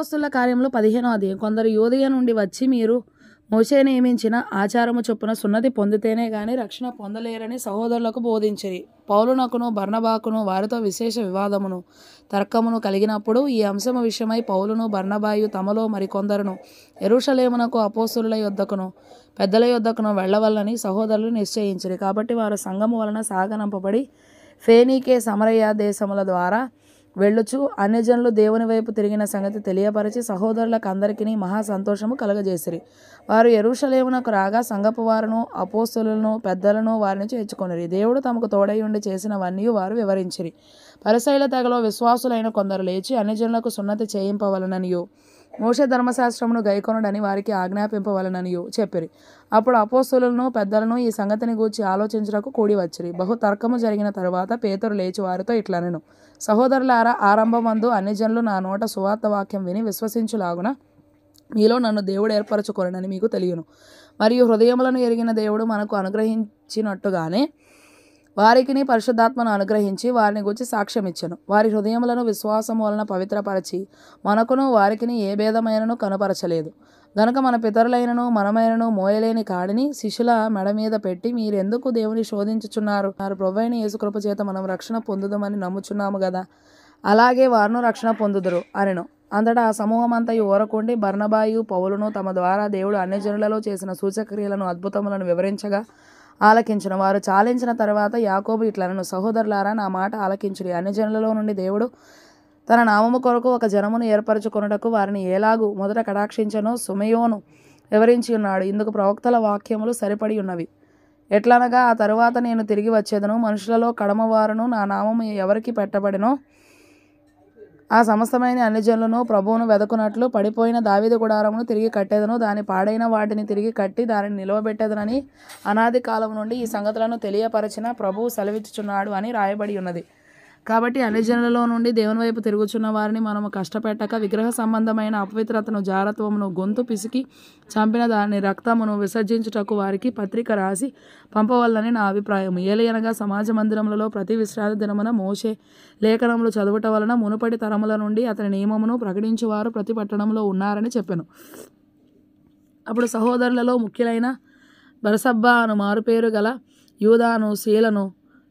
అపోస్తలుల కార్యములు 15వ అధ్యాయం. కొందరు యూదయ నుండి వచ్చి, మీరు మోషే నియమించిన ఆచారము చొప్పున సున్నతి పొందితేనే గాని రక్షణ పొందలేరని సహోదరులకు బోధించిరి. పౌలునకును బర్నబాకును వారితో విశేష వివాదమును తర్కమును కలిగినప్పుడు ఈ అంశము విషయమై పౌలును బర్నబాయు తమలో మరికొందరును యెరూషలేమునకు అపోస్తలుల యొద్దకును పెద్దల యొద్దకును వెళ్ళవలనని సహోదరులు నిశ్చయించిరి. కాబట్టి వారు సంఘము వలన సాగనంపబడి ఫేనీకే సమరయ దేశముల ద్వారా వెళ్ళుచు అన్యజనులు దేవుని వైపు తిరిగిన సంగతి తెలియపరిచి సహోదరులకు అందరికీ మహా సంతోషము కలుగజేసిరి. వారు యెరూషలేమునకు రాగా సంఘపు వారును అపోస్తలులను పెద్దలను వారిని చేర్చుకొనిరి. దేవుడు తమకు తోడై ఉండి చేసినవన్నీ వారు వివరించిరి. పరిసయ్యుల తెగలో విశ్వాసులైన కొందరు లేచి అన్యజనులకు సున్నతి చేయింపవలననియు మోషే ధర్మశాస్త్రమును గైకొనుడని వారికి ఆజ్ఞాపింపవలననియు చెప్పిరి. అప్పుడు అపోస్తలులను పెద్దలను ఈ సంగతిని గూర్చి ఆలోచించుటకు కూడి వచ్చిరి. బహు తర్కము జరిగిన తరువాత పేతురు లేచి వారితో ఇట్లనెను, సహోదరులారా, ఆరంభమందు అన్యజనులు నా నోట సువార్త వాక్యం విని విశ్వసించులాగున మీలో నన్ను దేవుడు ఏర్పరచుకొనని మీకు తెలియను. మరియు హృదయములను ఎరిగిన దేవుడు మనకు అనుగ్రహించినట్టుగానే వారికిని పరిశుద్ధాత్మను అనుగ్రహించి వారిని గూర్చి సాక్ష్యమిచ్చెను. వారి హృదయములను విశ్వాసము వలన పవిత్రపరచి మనకును వారికిని ఏ భేదమైనను కనుపరచలేదు. గనుక మన పితరులైనను మనమైనను మోయలేని కాడిని శిష్యుల మెడ మీద పెట్టి, మీరెందుకు దేవుని శోధించుచున్నారు? ప్రభువైన యేసు కృప చేత మనం రక్షణ పొందుదమని నమ్ముచున్నాము గదా, అలాగే వారును రక్షణ పొందుదురు అనెను. అంతటా ఆ సమూహమంతయు ఊరకుండి బర్నబాయు పౌలును తమ ద్వారా దేవుడు అన్యజనులలో చేసిన సూచక్రియలను అద్భుతములను వివరించగా ఆలకించును. వారు చాలించిన తర్వాత యాకోబు ఇట్లనెను, సహోదరులారా, నా మాట ఆలకించుడి. అన్యజనులలో నుండి దేవుడు తన నామము కొరకు ఒక జనమును ఏర్పరచుకొనుటకు వారిని ఎలాగూ మొదట కటాక్షించెనో సిమెయోను వివరించి ఉన్నాడు. ఇందుకు ప్రవక్తల వాక్యములు సరిపడి ఉన్నవి. ఎట్లనగా, ఆ తరువాత నేను తిరిగి వచ్చేదను, మనుషులలో కడమవారును నా నామము ఎవరికి పెట్టబడినో ఆ సమస్తమైన అన్యజనులను ప్రభువును వెదకునట్లు పడిపోయిన దావీదు గుడారమును తిరిగి కట్టేదను, దాని పాడైన వాటిని తిరిగి కట్టి దానిని నిలవబెట్టేదనని అనాది కాలం నుండి ఈ సంగతులను తెలియపరచిన ప్రభువు సెలవిచ్చుచున్నాడు అని రాయబడి ఉన్నది. కాబట్టి అన్యజనులలో నుండి దేవుని వైపు తిరుగుచున్న వారిని మనము కష్టపెట్టక విగ్రహ సంబంధమైన అపవిత్రతను జారత్వమును గొంతు పిసికి చంపిన దాని రక్తమును విసర్జించుటకు వారికి పత్రిక రాసి పంపవల్లని నా అభిప్రాయం. ఏలయనగా సమాజ మందిరములలో ప్రతి విశ్రాంతి దినమున మోషే లేఖనములు చదువుట వలన మునుపటి తరముల నుండి అతని నియమమును ప్రకటించువారు ప్రతి పట్టణంలో ఉన్నారని చెప్పెను. అప్పుడు సహోదరులలో ముఖ్యులైన బరసబ్బా అను మారుపేరు గల యూదాను శీలను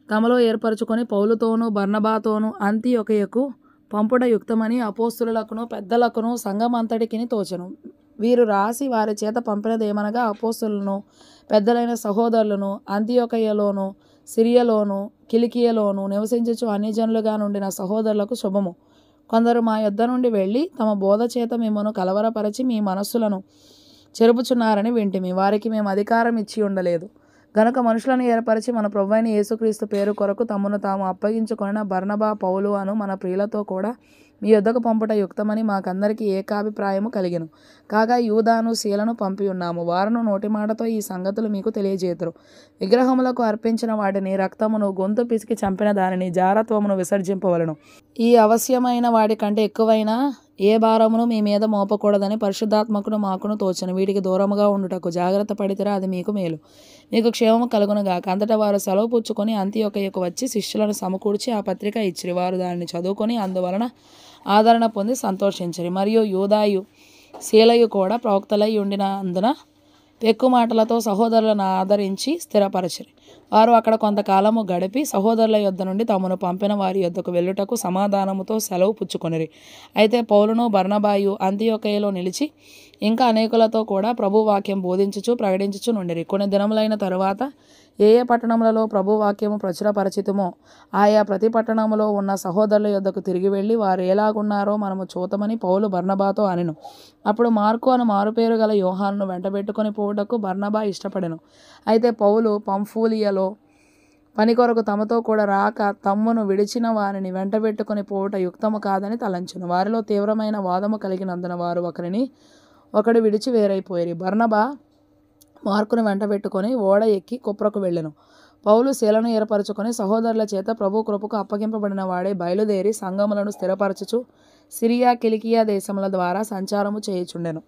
తమలో ఏర్పరచుకొని పౌలుతోనూ బర్నబాతోనూ అంతియొకయకు పంపుట యుక్తమని అపోస్తలులకును పెద్దలకును సంఘమంతటికిని తోచెను. వీరు రాసి వారి చేత పంపినదేమనగా, అపోస్తలులను పెద్దలైన సహోదరులను అంతియొకయలోను సిరియలోను కిలికియలోను నివసించుచు అన్యజనులుగా నుండిన సహోదరులకు శుభము. కొందరు మా యొద్ద నుండి వెళ్ళి తమ బోధ చేత మిమ్మను కలవరపరచి మీ మనస్సులను చెరుపుచున్నారని వింటిమి. వారికి మేము అధికారం ఇచ్చి ఉండలేదు. గనుక మనుషులను ఏర్పరిచి మన ప్రభువైన యేసుక్రీస్తు పేరు కొరకు తమను తాము అప్పగించుకొనిన బర్నబా పౌలు అను మన ప్రియులతో కూడా మీ యొద్దకు పంపుట యుక్తమని మాకందరికీ ఏకాభిప్రాయము కలిగెను. కాగా యూదాను శీలను పంపి ఉన్నాము. వారును నోటి మాటతో ఈ సంగతులు మీకు తెలియజేతురు. విగ్రహములకు అర్పించిన వాటిని రక్తమును గొంతు పిసికి చంపిన దానిని జారత్వమును విసర్జింపవలను. ఈ అవశ్యమైన వాటి కంటే ఎక్కువైన ఏ భారమును మీ మీద మోపకూడదని పరిశుద్ధాత్మకును మాకును తోచను. వీటికి దూరముగా ఉండుటకు జాగ్రత్త పడితేరా అది మీకు మేలు, మీకు క్షేమము కలుగునుగాక. అంతటా వారు సెలవు పుచ్చుకొని అంతియొకయకు వచ్చి శిష్యులను సమకూర్చి ఆ పత్రిక ఇచ్చిరి. వారు దానిని చదువుకొని అందువలన ఆదరణ పొంది సంతోషించిరి. మరియు యూదాయు శీలయు కూడా ప్రవక్తలై ఉండిన అందున పెక్కు మాటలతో సహోదరులను ఆదరించి స్థిరపరచిరి. వారు అక్కడ కొంతకాలము గడిపి సహోదరుల యొద్ద నుండి తమను పంపిన వారి యొద్దకు వెళ్ళుటకు సమాధానముతో సెలవు పుచ్చుకొనిరి. అయితే పౌలును బర్నబాయు అంతియొకయలో నిలిచి ఇంకా అనేకులతో కూడా ప్రభు వాక్యం బోధించుచు ప్రకటించుచు నుండిరి. కొన్ని దినములైన తరువాత ఏ ఏ పట్టణములలో ప్రభు వాక్యము ప్రచురపరచితుమో ఆయా ప్రతి పట్టణములో ఉన్న సహోదరుల యొద్దకు తిరిగి వెళ్ళి వారు ఎలాగున్నారో మనము చూతమని పౌలు బర్నబాతో అనెను. అప్పుడు మార్కు అను మారుపేరు గల యోహానును వెంటబెట్టుకొని పోవుటకు బర్నబా ఇష్టపడెను. అయితే పౌలు పంఫూలియలో పని కొరకు తమతో కూడా రాక తమ్మును విడిచిన వారిని వెంటబెట్టుకొని పోవుట యుక్తము కాదని తలంచెను. వారిలో తీవ్రమైన వాదము కలిగినందున వారు ఒకడు విడిచి వేరైపోయిరి. బర్నబా మార్కును వెంటబెట్టుకొని ఓడ ఎక్కి కుప్రకు వెళ్ళెను. పౌలు శీలను ఏర్పరచుకొని సహోదరుల చేత ప్రభు కృపకు అప్పగింపబడిన వాడే బయలుదేరి సంఘములను స్థిరపరచుచు సిరియా కిలికియా దేశముల ద్వారా సంచారము చేయుచుండెను.